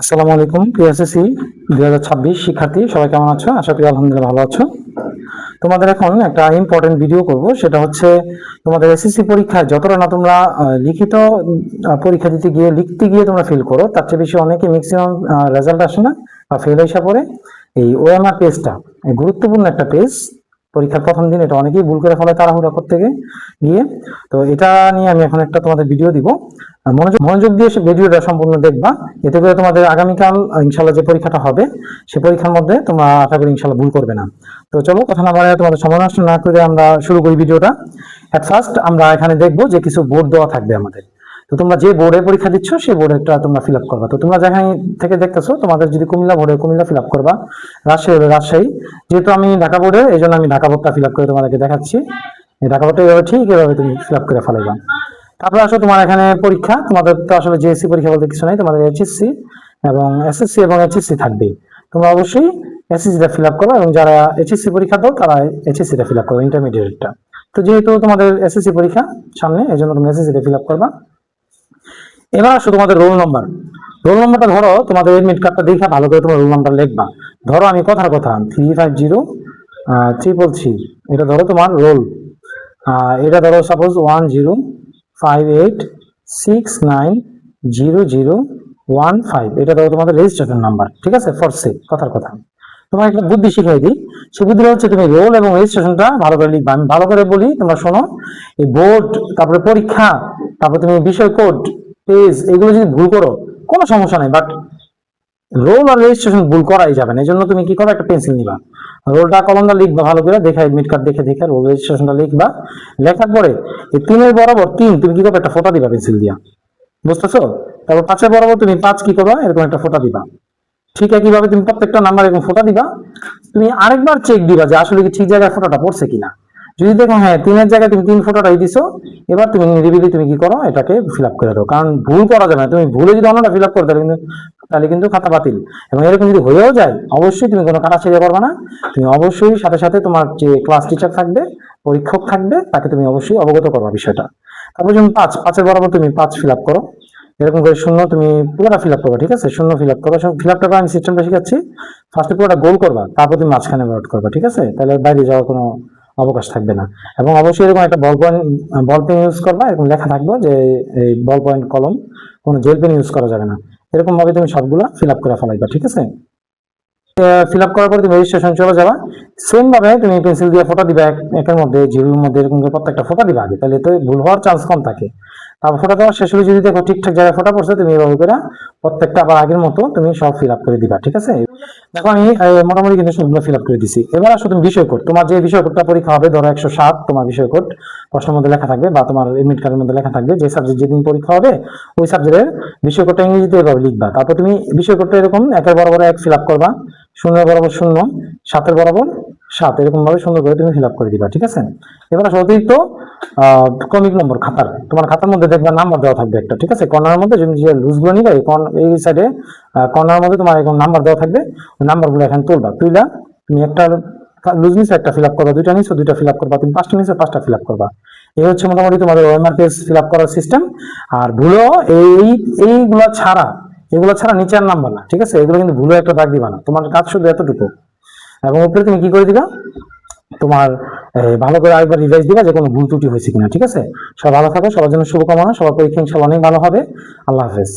আসসালামু আলাইকুম পিএসএসসি 2026 শিক্ষার্থী সবাই কেমন আছো? আশা করি আলহামদুলিল্লাহ ভালো আছো। তোমাদের এখন একটা ইম্পর্টেন্ট ভিডিও করব, সেটা হচ্ছে তোমাদের এসএসসি পরীক্ষায় যতটা না তোমরা লিখিত পরীক্ষা লিখতে গিয়ে তোমরা ফেল করো, তার চেয়ে বেশি অনেকে ম্যাক্সিমাম রেজাল্ট আসে না বা ফেল হিসাব পড়ে। এই ওএমআর পেজটা গুরুত্বপূর্ণ একটা পেজ। পরীক্ষার প্রথম দিন এটা অনেকেই ভুল করে ফেলে তাড়াহুড়া করতে গিয়ে। তো এটা নিয়ে আমি এখন একটা তোমাদের ভিডিও দিব, মনোযোগ দিয়ে ভিডিওটা সম্পূর্ণ দেখবা। এতে করে তোমাদের আগামীকাল ইনশাল্লাহ যে পরীক্ষাটা হবে সে পরীক্ষার মধ্যে তোমরা আশা করি ইনশাল্লাহ ভুল করবে না। তো চলো কথা না বাড়ায় তোমাদের সময় নষ্ট না করে আমরা শুরু করি ভিডিওটা। এট ফার্স্ট আমরা এখানে দেখবো যে কিছু বোর্ড দেওয়া থাকবে আমাদের। তো তোমরা যে বোর্ডে পরীক্ষা দিচ্ছ সেই বোর্ডেরটা তোমরা ফিল আপ করবা। তো তোমরা যেখানে থেকে দেখতেছো, তোমাদের যদি কুমিল্লা বোর্ডে কুমিল্লা ফিল আপ করবা, রাজশাহী হলে রাজশাহী। যেহেতু আমি ঢাকা বোর্ডে, এই জন্য আমি ঢাকা বোর্ডটা ফিল আপ করে তোমাদেরকে দেখাচ্ছি। এই ঢাকা বোর্ডটা এভাবে ঠিক এভাবে তুমি ফিল আপ করে ফেলাইবা। তারপরে আসো তোমার এখানে পরীক্ষা। তোমাদের তো আসলে জেএসসি পরীক্ষা বলতে কিছু নাই, তোমাদের এইচএসসি এবং এসএসসি এবং এইচএসসি থাকবে। তোমরা অবশ্যই এসএসসিটা ফিল আপ করবে এবং যারা এইচএসসি পরীক্ষা দাও তারা এইচএসসিটা ফিল আপ করবে, ইন্টারমিডিয়েটটা। তো যেহেতু তোমাদের এসএসসি পরীক্ষা সামনে, এই জন্য তুমি এসএসসিটা ফিল আপ করবা। এবার আসো তোমাদের রোল নাম্বার। রোল নাম্বারটা ধরো, তোমাদের এডমিট কার্ডটা দেখে ভালো করে তোমার রোল নাম্বার লিখবা। ধরো আমি কথার কথা 350333, এটা ধরো তোমার রোল। এটা ধরো সাপোজ 1058690015, এটা ধরো তোমাদের রেজিস্ট্রেশন নাম্বার। ঠিক আছে, ফর সে কথার কথা। তোমার একটা বুদ্ধি শিখাই দিই, সেই বুদ্ধিটা হচ্ছে তুমি রোল এবং রেজিস্ট্রেশনটা ভালো করে লিখবা। আমি ভালো করে বলি, তোমরা শোনো। এই বোর্ড, তারপরে পরীক্ষা, তারপরে তুমি বিষয় কোড, পেজ, এগুলো যদি ভুল করো কোনো সমস্যা নাই, বাট রোল আর রেজিস্ট্রেশন ভুল করাই যাবে না। এই জন্য তুমি কি করো, একটা পেন্সিল নিবা, রোলটা কলমটা লিখবা ভালো করে দেখে, এডমিট কার্ড দেখে দেখে রোল রেজিস্ট্রেশনটা লিখবা। লেখার পরে এই 3-এর বরাবর 3 তুমি কি করবে, একটা ফোঁটা দিবা পেন্সিল দিয়া, বুঝতেছো? তারপর 5-এর বরাবর তুমি 5 কি করবা, এরকম একটা ফোঁটা দিবা। ঠিক একইভাবে তুমি প্রত্যেকটা নাম্বার এরকম ফোঁটা দিবা। তুমি আরেকবার চেক দিবা যে আসলে কি ঠিক জায়গায় ফোঁটাটা পড়ছে কিনা। যদি দেখো হ্যাঁ 3-এর জায়গায় তুমি 3 ফোঁটাটাই দিছো, এবার তুমি নিরিবিলি তুমি কি করো, এটাকে ফিল আপ করে দাও। কারণ ভুল করা যাবে না, তুমি ভুলে যদি অন্যটা ফিল আপ করো তাহলে কিন্তু খাতা বাতিল। এবং এরকম যদি হয়েও যায়, অবশ্যই তুমি কোনো কাটাছেড়া করবে না। তুমি অবশ্যই সাথে সাথে তোমার যে ক্লাস টিচার থাকবে, পরীক্ষক থাকবে, তাকে তুমি অবশ্যই অবগত করবা বিষয়টা। তারপর যখন 5-5-এর বরাবর তুমি 5 ফিল আপ করো। এরকম করে 0 তুমি পুরোটা ফিল আপ করবা। ঠিক আছে, 0 ফিল আপ করবা। ফিল আপটা আমি সিস্টেমটা শিখাচ্ছি। ফার্স্টে পুরোটা গোল করবা, তারপর তুমি মাঝখানে ভরাট করবা। ঠিক আছে, তাহলে বাইরে যাওয়ার কোনো অবকাশ থাকবে না। এবং অবশ্যই এরকম একটা বল পেন ইউজ করবা। এরকম লেখা থাকবে যে এই বল পয়েন্ট কলম, কোনো জেল পেন ইউজ করা যাবে না। এরকম ভাবে তুমি সবগুলা ফিল আপ করে ফেলাইবা। ঠিক আছে, ফিল আপ করার পর তুমি রেজিস্ট্রেশন চলে যাবা। সেম ভাবে তুমি পেন্সিল দিয়ে ফোঁটা দিবা, একের মধ্যে জিরোর মধ্যে এরকম করে প্রত্যেকটা ফোঁটা দিবা আগে, তাহলে তো ভুল হওয়ার চান্স কম থাকে। তারপর ফোঁটা দেওয়া শেষ হলে যদি দেখো ঠিকঠাক জায়গায় ফোঁটা পড়ছে, তুমি এভাবে করে প্রত্যেকটা আবার আগের মতো তুমি সব ফিল আপ করে দিবা। ঠিক আছে, দেখো আমি মোটামুটি কিন্তু সবগুলো ফিল আপ করে দিছি। এবার আসো তুমি বিষয় কোড। তোমার যে বিষয় কোডটা পরীক্ষা হবে, ধরো 107 তোমার বিষয় কোড প্রশ্নের মধ্যে লেখা থাকবে, বা তোমার এডমিট কার্ডের মধ্যে লেখা থাকবে যে সাবজেক্ট যেদিন পরীক্ষা হবে ওই সাবজেক্টের বিষয় কোডটা ইংরেজিতে এভাবে লিখবা। তারপর তুমি বিষয় কোডটা এরকম 1-এর বরাবর 1 ফিল আপ করবা, 0-এর বরাবর 0, 7-এর বরাবর 7, এরকম ভাবে সুন্দর করে তুমি ফিল আপ করে দিবা। ঠিক আছে, এবার আসো অতিরিক্ত ক্রমিক নম্বর খাতার, তোমার খাতার মধ্যে দেখবা নাম্বার দেওয়া থাকবে একটা। ঠিক আছে, কর্নারের মধ্যে তুমি যে লুজগুলো নিবে, এই সাইডে কর্নারের মধ্যে তোমার এরকম নাম্বার দেওয়া থাকবে। ওই নাম্বারগুলো এখানে তুইলা তুমি একটা লুজ নিচে একটা ফিল আপ করবা, 2টা নিচে 2টা ফিল আপ করবা, তুমি 5টা নিচে 5টা ফিল আপ করবা। এই হচ্ছে মোটামুটি তোমাদের ওএমআর পেজ ফিল আপ করার সিস্টেম। আর ভুলো এইগুলা ছাড়া, এগুলো ছাড়া নিচে আর নাম্বার না। ঠিক আছে, এগুলো কিন্তু ভুলো একটা দাগ দিবা না, তোমার কাজ শুধু এতটুকু। এবং উপরে তুমি কি করে দিবা, তোমার ভালো করে আরেকবার রিভাইজ দিবা যে কোনো ভুল ত্রুটি হয়েছে কিনা। ঠিক আছে, সবাই ভালো থাকো, সবার জন্য শুভকামনা, সবার পরীক্ষা ইনশাআল্লাহ অনেক ভালো হবে। আল্লাহ হাফেজ।